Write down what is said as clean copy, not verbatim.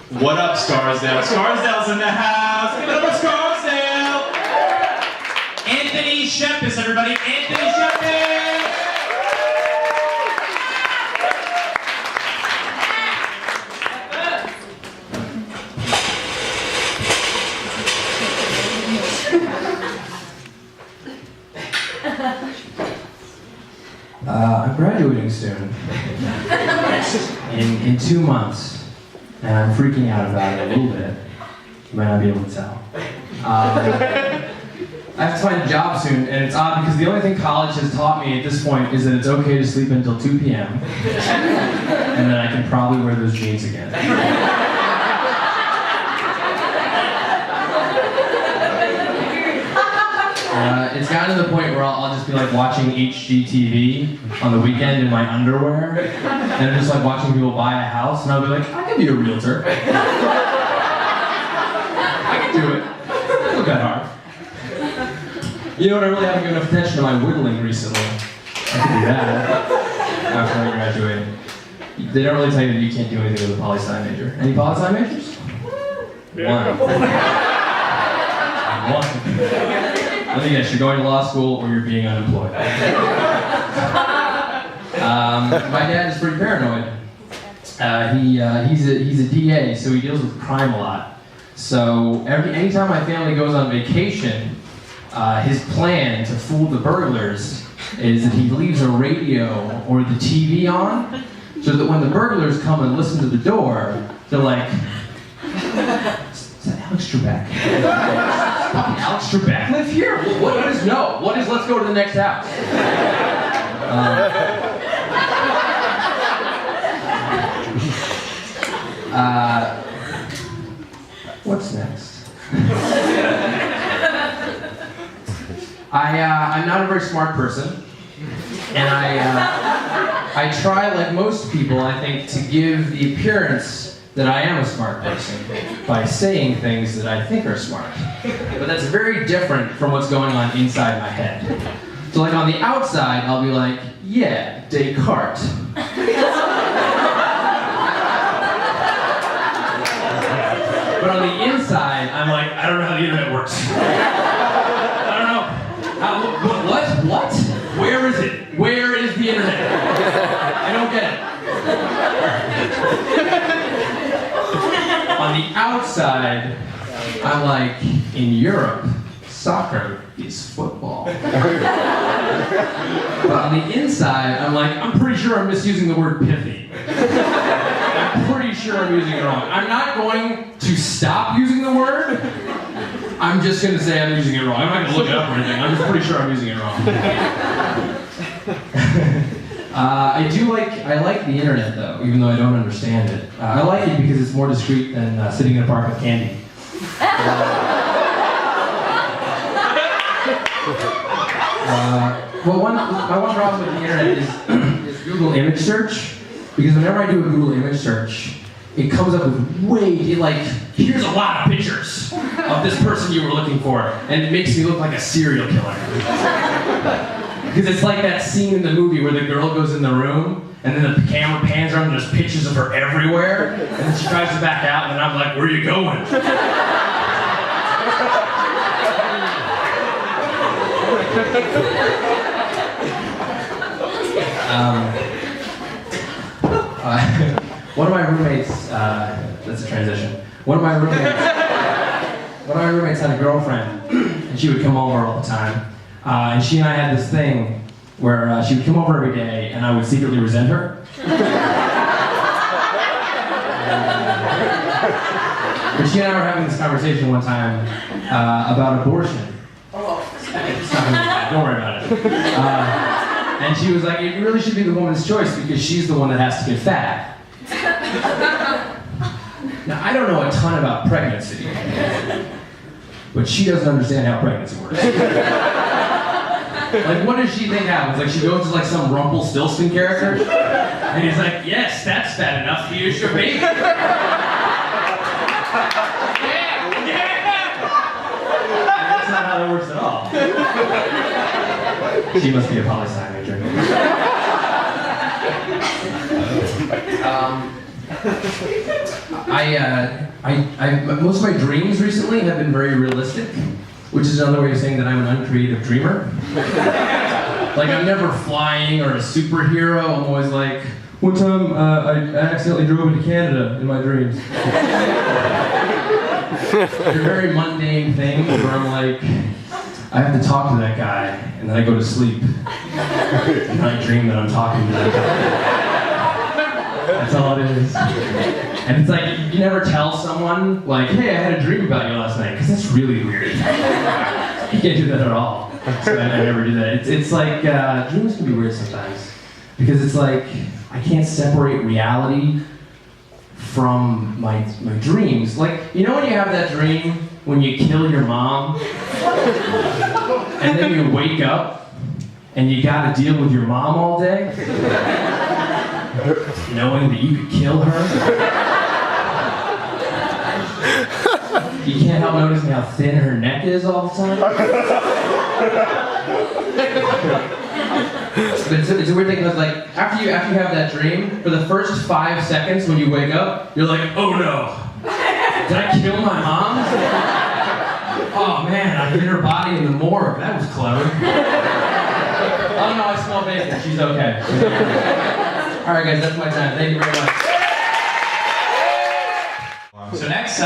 What up, Scarsdale? Scarsdale's in the house. Give it up for Scarsdale. Anthony Schepis, everybody. Anthony Schepis. I'm graduating soon. In 2 months. And I'm freaking out about it a little bit. You might not be able to tell. I have to find a job soon, and it's odd because the only thing college has taught me at this point is that it's okay to sleep until 2 p.m. and then I can probably wear those jeans again. It's gotten to the point where I'll just be like watching HGTV on the weekend in my underwear, and I'm just like watching people buy a house, and I'll be like, I could be a realtor. I can do it. It's not that hard. You know what, I really haven't given enough attention to my whittling recently. I can do that after I graduate. They don't really tell you that you can't do anything with a poli-sci major. Any poli-sci majors? Yeah. One. I think yes, you're going to law school or you're being unemployed. My dad is pretty paranoid. He's a DA, so he deals with crime a lot. So anytime my family goes on vacation, his plan to fool the burglars is that he leaves a radio or the TV on, so that when the burglars come and listen to the door, they're like, "Is that Alex Trebek? Fucking Alex Trebek live here? What is no? What is let's go to the next house?" What's next? I'm not a very smart person, and I try, like most people, I think, to give the appearance that I am a smart person by saying things that I think are smart. But that's very different from what's going on inside my head. So like on the outside, I'll be like, yeah, Descartes. But on the inside, I'm like, I don't know how the internet works. I don't know. What? Where is it? Where is the internet? I don't get it. On the outside, I'm like, in Europe, soccer is football. But on the inside, I'm like, I'm pretty sure I'm misusing the word pithy. I'm pretty sure I'm using it wrong. I'm not going to stop using the word. I'm just going to say I'm using it wrong. I'm not going to look it up or anything. I'm just pretty sure I'm using it wrong. I like the internet though, even though I don't understand it. I like it because it's more discreet than sitting in a park with candy. Well, my one problem with the internet is Google image search, because whenever I do a Google image search, it comes up with here's a lot of pictures of this person you were looking for, and it makes me look like a serial killer. Because it's like that scene in the movie where the girl goes in the room, and then the camera pans around and there's pictures of her everywhere, and then she tries to back out, and I'm like, where are you going? One of my roommates, that's a transition. One of my roommates had a girlfriend, and she would come over all the time. And she and I had this thing where she would come over every day, and I would secretly resent her. But she and I were having this conversation one time about abortion. It's not gonna be bad, don't worry about it. And she was like, it really should be the woman's choice because she's the one that has to get fat. Now, I don't know a ton about pregnancy, but she doesn't understand how pregnancy works. Like, what does she think happens? Like, she goes to like some Rumpelstiltskin character, and he's like, yes, that's fat enough to use your baby. That's not how that works at all. She must be a poli-sci major. Most of my dreams recently have been very realistic, which is another way of saying that I'm an uncreative dreamer. Like, I'm never flying or a superhero. I'm always like, one time I accidentally drove into Canada in my dreams. They're very mundane things where I'm like, I have to talk to that guy, and then I go to sleep. And I dream that I'm talking to that guy. That's all it is. And it's like, you never tell someone, like, hey, I had a dream about you last night, because that's really weird. You can't do that at all. So I never do that. It's like, dreams can be weird sometimes. Because it's like, I can't separate reality from my dreams. Like, you know when you have that dream when you kill your mom, and then you wake up, and you gotta deal with your mom all day? Knowing that you could kill her? You can't help noticing how thin her neck is all the time? But it's a weird thing because, like, after you have that dream, for the first 5 seconds when you wake up, you're like, oh no, did I kill my mom? Oh man, I hid her body in the morgue. That was clever. Oh no, I smell bacon. She's okay. All right, guys, that's my time. Thank you very much. So next.